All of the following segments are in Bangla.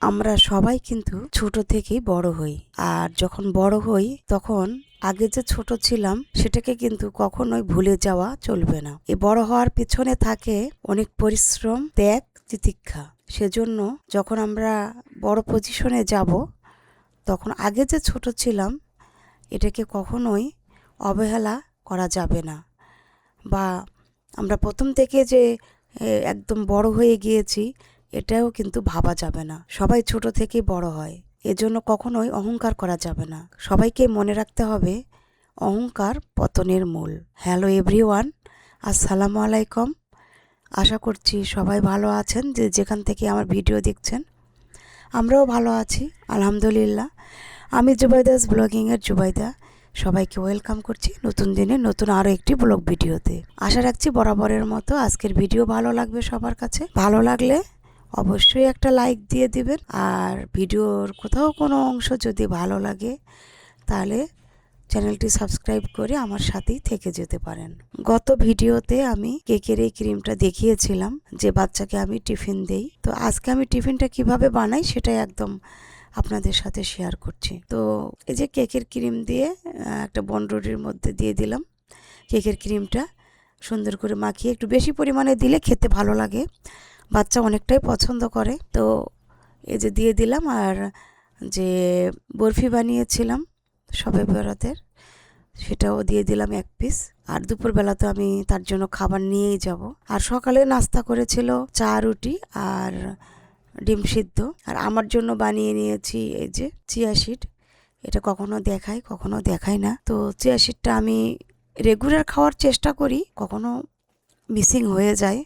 আমরা সবাই কিন্তু ছোট থেকেই বড় হই, আর যখন বড় হই তখন আগে যে ছোট ছিলাম সেটাকে কিন্তু কখনোই ভুলে যাওয়া চলবে না। এই বড় হওয়ার পিছনে থাকে অনেক পরিশ্রম, ত্যাগ, তিতিক্ষা। সেজন্য যখন আমরা বড় পজিশনে যাব তখন আগে যে ছোট ছিলাম এটাকে কখনোই অবহেলা করা যাবে না, বা আমরা প্রথম থেকে যে একদম বড় হয়ে গিয়েছি এটাও কিন্তু ভাবা যাবে না। সবাই ছোট থেকেই বড় হয়, এজন্য কখনোই অহংকার করা যাবে না। সবাইকে মনে রাখতে হবে অহংকার পতনের মূল। হ্যালো এভরিওয়ান, আসসালামু আলাইকুম। আশা করছি সবাই ভালো আছেন, যে যেখান থেকে আমার ভিডিও দেখছেন। আমরাও ভালো আছি আলহামদুলিল্লাহ। আমি জুবাইদাস ব্লগিংয়ের জুবাইদা সবাইকে ওয়েলকাম করছি নতুন দিনে নতুন আরও একটি ব্লগ ভিডিওতে। আশা রাখছি বরাবরের মতো আজকের ভিডিও ভালো লাগবে সবার কাছে। ভালো লাগলে অবশ্যই একটা লাইক দিয়ে দিবেন, আর ভিডিওর কোথাও কোনো অংশ যদি ভালো লাগে তাহলে চ্যানেলটি সাবস্ক্রাইব করে আমার সাথেই থেকে যেতে পারেন। গত ভিডিওতে আমি কেকের এই ক্রিমটা দেখিয়েছিলাম যে বাচ্চাকে আমি টিফিন দেই। তো আজকে আমি টিফিনটা কিভাবে বানাই সেটাই একদম আপনাদের সাথে শেয়ার করছি। তো এই যে কেকের ক্রিম দিয়ে একটা বনরুটির মধ্যে দিয়ে দিলাম কেকের ক্রিমটা, সুন্দর করে মাখিয়ে একটু বেশি পরিমাণে দিলে খেতে ভালো লাগে, বাচ্চা অনেকটাই পছন্দ করে। তো এই যে দিয়ে দিলাম, আর যে বরফি বানিয়েছিলাম শবে বরাতের সেটাও দিয়ে দিলাম 1 পিস। আর দুপুরবেলা তো আমি তার জন্য খাবার নিয়েই যাব। আর সকালে নাস্তা করেছিল চা, রুটি আর ডিম সিদ্ধ। আর আমার জন্য বানিয়ে নিয়েছি এই যে চিয়া সিড। এটা কখনো দেখাই কখনো দেখাই না। তো চিয়া সিডটা আমি রেগুলার খাওয়ার চেষ্টা করি, কখনো মিসিং হয়ে যায়।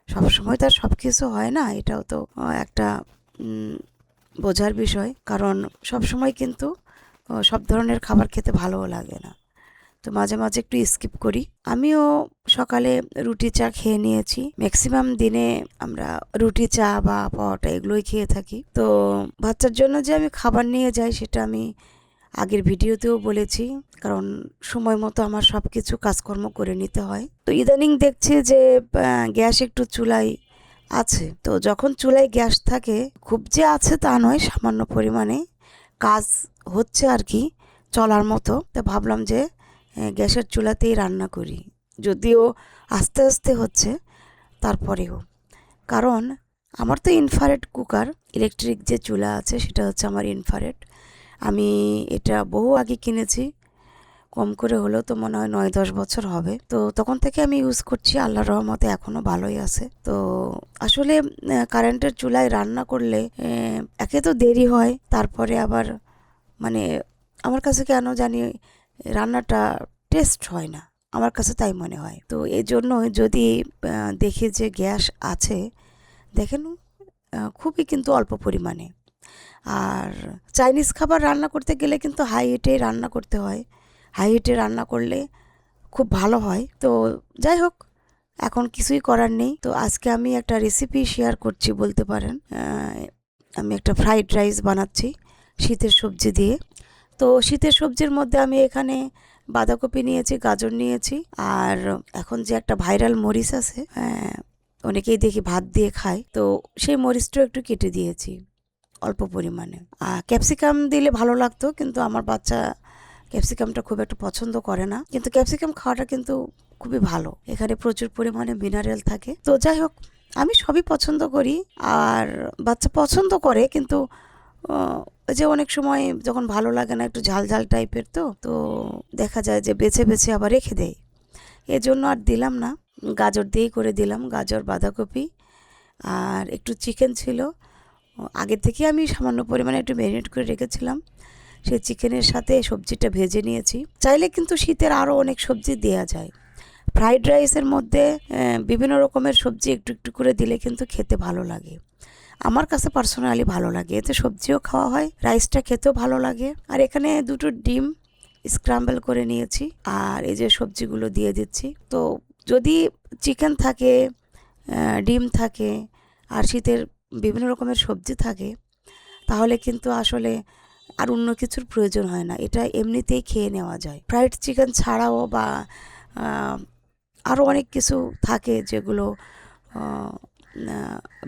সবসময় তার সব কিছু হয় না, এটাও তো একটা বোঝার বিষয়, কারণ সবসময় কিন্তু সব ধরনের খাবার খেতে ভালোও লাগে না। তো মাঝে মাঝে একটু স্কিপ করি। আমিও সকালে রুটি চা খেয়ে নিয়েছি। ম্যাক্সিমাম দিনে আমরা রুটি চা বা পরোটা এগুলোই খেয়ে থাকি। তো বাচ্চার জন্য যে আমি খাবার নিয়ে যাই সেটা আমি আগের ভিডিওতেও বলেছি, কারণ সময় মতো আমার সব কিছু কাজকর্ম করে নিতে হয়। তো ইদানিং দেখছি যে গ্যাস একটু চুলায় আছে। তো যখন চুলায় গ্যাস থাকে, খুব যে আছে তা নয়, সামান্য পরিমাণে কাজ হচ্ছে আর কি চলার মতো। তো ভাবলাম যে গ্যাসের চুলাতেই রান্না করি, যদিও আস্তে আস্তে হচ্ছে তারপরেও। কারণ আমার তো ইনফ্রারেড কুকার, ইলেকট্রিক যে চুলা আছে সেটা হচ্ছে আমার ইনফ্রারেড। আমি এটা বহু আগে কিনেছি, কম করে হলেও তো মনে হয় 9-10 বছর হবে। তো তখন থেকে আমি ইউজ করছি, আল্লাহর রহমতে এখনও ভালোই আছে। তো আসলে কারেন্টের চুলায় রান্না করলে একে তো দেরি হয়, তারপরে আবার মানে আমার কাছে কেন জানি রান্নাটা টেস্ট হয় না, আমার কাছে তাই মনে হয়। তো এই জন্য যদি দেখি যে গ্যাস আছে, দেখেন খুবই কিন্তু অল্প পরিমাণে। আর চাইনিজ খাবার রান্না করতে গেলে কিন্তু হাই হিটে রান্না করতে হয়, হাই হিটে রান্না করলে খুব ভালো হয়। তো যাই হোক, এখন কিছুই করার নেই। তো আজকে আমি একটা রেসিপি শেয়ার করছি বলতে পারেন। আমি একটা ফ্রাইড রাইস বানাচ্ছি শীতের সবজি দিয়ে। তো শীতের সবজির মধ্যে আমি এখানে বাঁধাকপি নিয়েছি, গাজর নিয়েছি, আর এখন যে একটা ভাইরাল মরিচ আছে, অনেকেই দেখি ভাত দিয়ে খায়, তো সেই মরিচটাও একটু কেটে দিয়েছি অল্প পরিমাণে। আর ক্যাপসিকাম দিলে ভালো লাগতো, কিন্তু আমার বাচ্চা ক্যাপসিকামটা খুব একটা পছন্দ করে না, কিন্তু ক্যাপসিকাম খাওয়াটা কিন্তু খুবই ভালো, এখানে প্রচুর পরিমাণে মিনারেল থাকে। তো যাই হোক, আমি সবই পছন্দ করি, আর বাচ্চা পছন্দ করে, কিন্তু যে অনেক সময় যখন ভালো লাগে না, একটু ঝাল ঝাল টাইপের, তো তো দেখা যায় যে বেছে বেছে আবার রেখে দেয়, এজন্য আর দিলাম না। গাজর দিয়েই করে দিলাম, গাজর, বাঁধাকপি, আর একটু চিকেন ছিল আগে থেকে, আমি সামান্য পরিমাণে একটু ম্যারিনেট করে রেখেছিলাম, সেই চিকেনের সাথে সবজিটা ভেজে নিয়েছি। চাইলে কিন্তু শীতের আরও অনেক সবজি দেওয়া যায় ফ্রাইড রাইসের মধ্যে, বিভিন্ন রকমের সবজি একটু একটু করে দিলে কিন্তু খেতে ভালো লাগে। আমার কাছে পার্সোনালি ভালো লাগে, এতে সবজিও খাওয়া হয়, রাইসটা খেতেও ভালো লাগে। আর এখানে দুটো ডিম স্ক্রাম্বল করে নিয়েছি, আর এই যে সবজিগুলো দিয়ে দিচ্ছি। তো যদি চিকেন থাকে, ডিম থাকে, আর শীতের বিভিন্ন রকমের সবজি থাকে, তাহলে কিন্তু আসলে আর অন্য কিছুর প্রয়োজন হয় না, এটা এমনিতেই খেয়ে নেওয়া যায়। ফ্রাইড চিকেন ছাড়াও বা আরও অনেক কিছু থাকে যেগুলো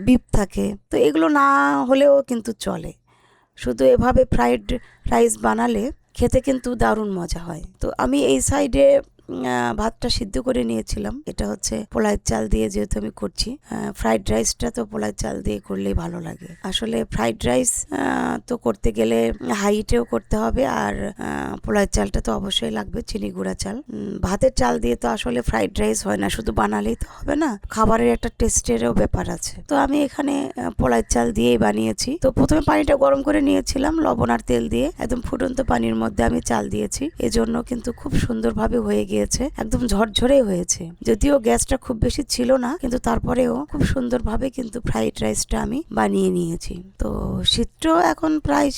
বিফ থাকে, তো এগুলো না হলেও কিন্তু চলে। শুধু এভাবে ফ্রাইড রাইস বানালে খেতে কিন্তু দারুণ মজা হয়। তো আমি এই সাইডে ভাতটা সিদ্ধ করে নিয়েছিলাম। এটা হচ্ছে পোলাওয়ের চাল দিয়ে যেহেতু আমি করছি, ফ্রাইড রাইসটা তো পোলাওয়ের চাল দিয়ে করলেই ভালো লাগে। আসলে ফ্রাইড রাইস তো করতে গেলে হাইটেও করতে হবে, আর পোলাওয়ের চালটা তো অবশ্যই লাগবে, চিনি গুঁড়া চাল। ভাতের চাল দিয়ে তো আসলে ফ্রাইড রাইস হয় না, শুধু বানালেই তো হবে না, খাবারের একটা টেস্টেরও ব্যাপার আছে। তো আমি এখানে পোলাওয়ের চাল দিয়েই বানিয়েছি। তো প্রথমে পানিটা গরম করে নিয়েছিলাম লবণ আর তেল দিয়ে, একদম ফুটন্ত পানির মধ্যে আমি চাল দিয়েছি, এজন্য কিন্তু খুব সুন্দরভাবে হয়ে গিয়েছে, একদম ঝরঝরে হয়েছে। যদিও গ্যাসটা খুব বেশি ছিল না, কিন্তু তারপরেও খুব সুন্দরভাবে কিন্তু ফ্রাইড রাইসটা আমি বানিয়ে নিয়েছি। তো শীতটাও এখন প্রায়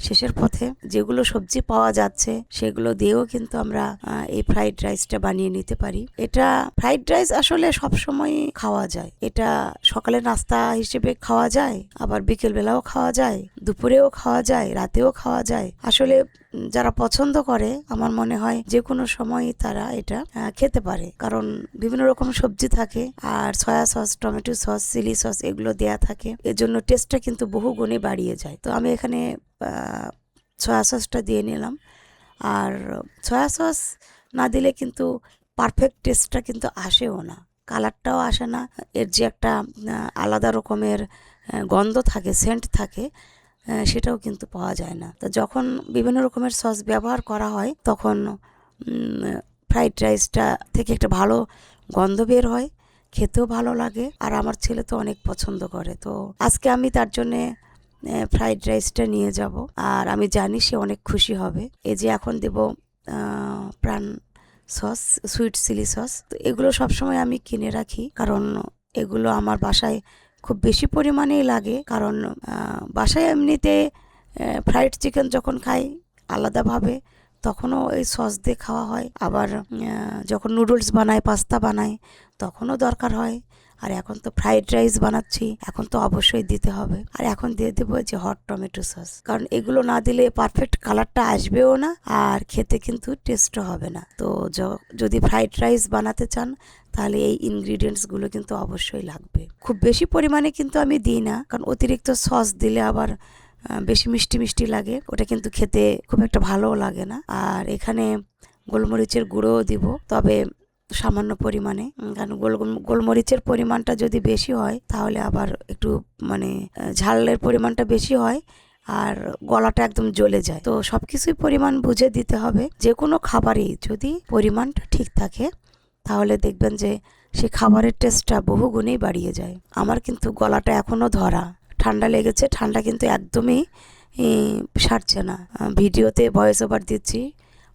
শেষের পথে, যেগুলো সবজি পাওয়া যাচ্ছে সেগুলো দিয়েও কিন্তু আমরা এই ফ্রাইড রাইসটা বানিয়ে নিতে পারি। এটা ফ্রাইড রাইস আসলে সব সময় খাওয়া যায়, এটা সকালে নাস্তা হিসেবে খাওয়া যায়, আবার বিকেল বেলাও খাওয়া যায়, দুপুরেও খাওয়া যায়, রাতেও খাওয়া যায়। আসলে যারা পছন্দ করে আমার মনে হয় যে কোনো সময় তারা এটা খেতে পারে, কারণ বিভিন্ন রকম সবজি থাকে, আর soya sauce, tomato sauce, chilli sauce এগুলো দেয়া থাকে, এর জন্য টেস্টটা কিন্তু বহু গুণে বাড়িয়ে যায়। তো আমি এখানে সয়া সসটা দিয়ে নিলাম, আর সয়া সস না দিলে কিন্তু পারফেক্ট টেস্টটা কিন্তু আসেও না, কালারটাও আসে না, এর যে একটা আলাদা রকমের গন্ধ থাকে, সেন্ট থাকে, সেটাও কিন্তু পাওয়া যায় না। তো যখন বিভিন্ন রকমের সস ব্যবহার করা হয় তখন ফ্রাইড রাইসটা থেকে একটা ভালো গন্ধ বের হয়, খেতেও ভালো লাগে, আর আমার ছেলে তো অনেক পছন্দ করে। তো আজকে আমি তার জন্যে ফ্রাইড রাইসটা নিয়ে যাব, আর আমি জানি সে অনেক খুশি হবে। এই যে এখন দেব প্রাণ সস, সুইট চিলি সস। তো এগুলো সবসময় আমি কিনে রাখি, কারণ এগুলো আমার বাসায় খুব বেশি পরিমাণেই লাগে, কারণ বাসায় এমনিতে ফ্রাইড চিকেন যখন খাই আলাদাভাবে তখনও এই সস দিয়ে খাওয়া হয়, আবার যখন নুডলস বানাই, পাস্তা বানাই তখনও দরকার হয়, আর এখন তো ফ্রাইড রাইস বানাচ্ছি, এখন তো অবশ্যই দিতে হবে। আর এখন দিয়ে দেবো যে হট টমেটো সস, কারণ এগুলো না দিলে পারফেক্ট কালারটা আসবেও না, আর খেতে কিন্তু টেস্টও হবে না। তো যদি ফ্রাইড রাইস বানাতে চান তাহলে এই ইনগ্রিডিয়েন্টসগুলো কিন্তু অবশ্যই লাগবে। খুব বেশি পরিমাণে কিন্তু আমি দিই না, কারণ অতিরিক্ত সস দিলে আবার বেশি মিষ্টি মিষ্টি লাগে, ওটা কিন্তু খেতে খুব একটা ভালোও লাগে না। আর এখানে গোলমরিচের গুঁড়োও দিব, তবে সামান্য পরিমাণে, কারণ গোলমরিচের পরিমাণটা যদি বেশি হয় তাহলে আবার একটু মানে ঝালের পরিমাণটা বেশি হয় আর গলাটা একদম জ্বলে যায়। তো সবকিছুই পরিমাণ বুঝে দিতে হবে। যে কোনো খাবারই যদি পরিমাণটা ঠিক থাকে তাহলে দেখবেন যে সে খাবারের টেস্টটা বহু গুণেই বাড়িয়ে যায়। আমার কিন্তু গলাটা এখনো ধরা, ঠান্ডা লেগেছে, ঠান্ডা কিন্তু একদমই সারছে না। ভিডিওতে ভয়েস ওভার দিচ্ছি,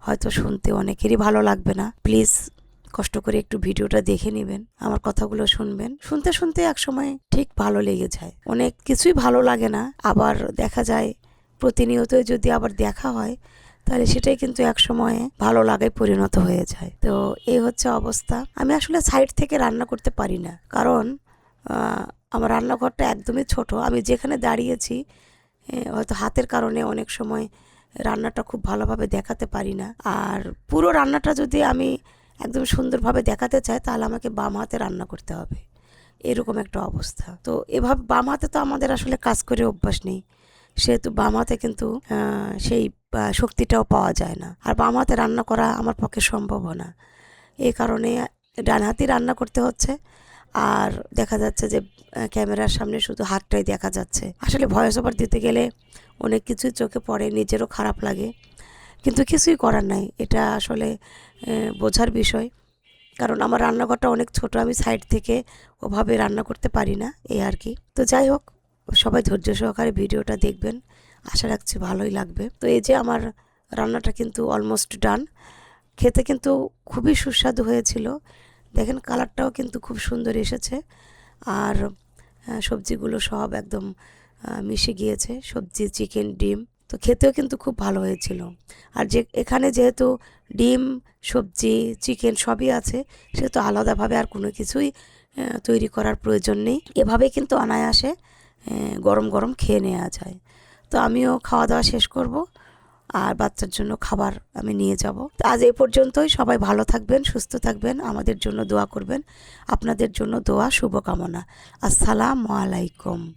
হয়তো শুনতে অনেকেরই ভালো লাগবে না, প্লিজ কষ্ট করে একটু ভিডিওটা দেখে নেবেন, আমার কথাগুলো শুনবেন। শুনতে শুনতে এক সময় ঠিক ভালো লেগে যায়, অনেক কিছুই ভালো লাগে না, আবার দেখা যায় প্রতিনিয়ত যদি আবার দেখা হয় তাহলে সেটাই কিন্তু এক সময়ে ভালো লাগায় পরিণত হয়ে যায়। তো এই হচ্ছে অবস্থা। আমি আসলে সাইড থেকে রান্না করতে পারি না, কারণ আমার রান্নাঘরটা একদমই ছোট, আমি যেখানে দাঁড়িয়েছি হয়তো হাতের কারণে অনেক সময় রান্নাটা খুব ভালোভাবে দেখাতে পারি না, আর পুরো রান্নাটা যদি আমি একদম সুন্দরভাবে দেখাতে চাই তাহলে আমাকে বাম হাতে রান্না করতে হবে, এরকম একটা অবস্থা। তো এভাবে বাম হাতে তো আমাদের আসলে কাজ করে অভ্যাস নেই, সেহেতু বাম হাতে কিন্তু সেই শক্তিটাও পাওয়া যায় না, আর বাম হাতে রান্না করা আমার পক্ষে সম্ভব না, এই কারণে ডান হাতেই রান্না করতে হচ্ছে। আর দেখা যাচ্ছে যে ক্যামেরার সামনে শুধু হাতটাই দেখা যাচ্ছে। আসলে ভয়েস ওভার দিতে গেলে অনেক কিছুই চোখে পড়ে, নিজেরও খারাপ লাগে, কিন্তু কিছুই করার নাই, এটা আসলে বোঝার বিষয়, কারণ আমার রান্নাঘরটা অনেক ছোট, আমি সাইড থেকে ওভাবে রান্না করতে পারি না, এই আর কি। তো যাই হোক, সবাই ধৈর্য সহকারে ভিডিওটা দেখবেন, আশা রাখছি ভালোই লাগবে। তো এই যে আমার রান্নাটা কিন্তু অলমোস্ট ডান, খেতে কিন্তু খুবই সুস্বাদু হয়েছিল, দেখেন কালারটাও কিন্তু খুব সুন্দর এসেছে, আর সবজিগুলো সব একদম মিশে গিয়েছে, সবজি, চিকেন, ডিম, তো খেতেও কিন্তু খুব ভালো হয়েছিল। আর যে এখানে যেহেতু ডিম, সবজি, চিকেন সবই আছে, সেহেতু আলাদাভাবে আর কোনো কিছুই তৈরি করার প্রয়োজন নেই, এভাবে কিন্তু অনায়াসে গরম গরম খেয়ে নেওয়া যায়। তো আমিও খাওয়া দাওয়া শেষ করব, আর বাচ্চার জন্য খাবার আমি নিয়ে যাব। আজ এই পর্যন্তই। সবাই ভালো থাকবেন, সুস্থ থাকবেন, আমাদের জন্য দোয়া করবেন। আপনাদের জন্য দোয়া, শুভকামনা। আসসালামু আলাইকুম।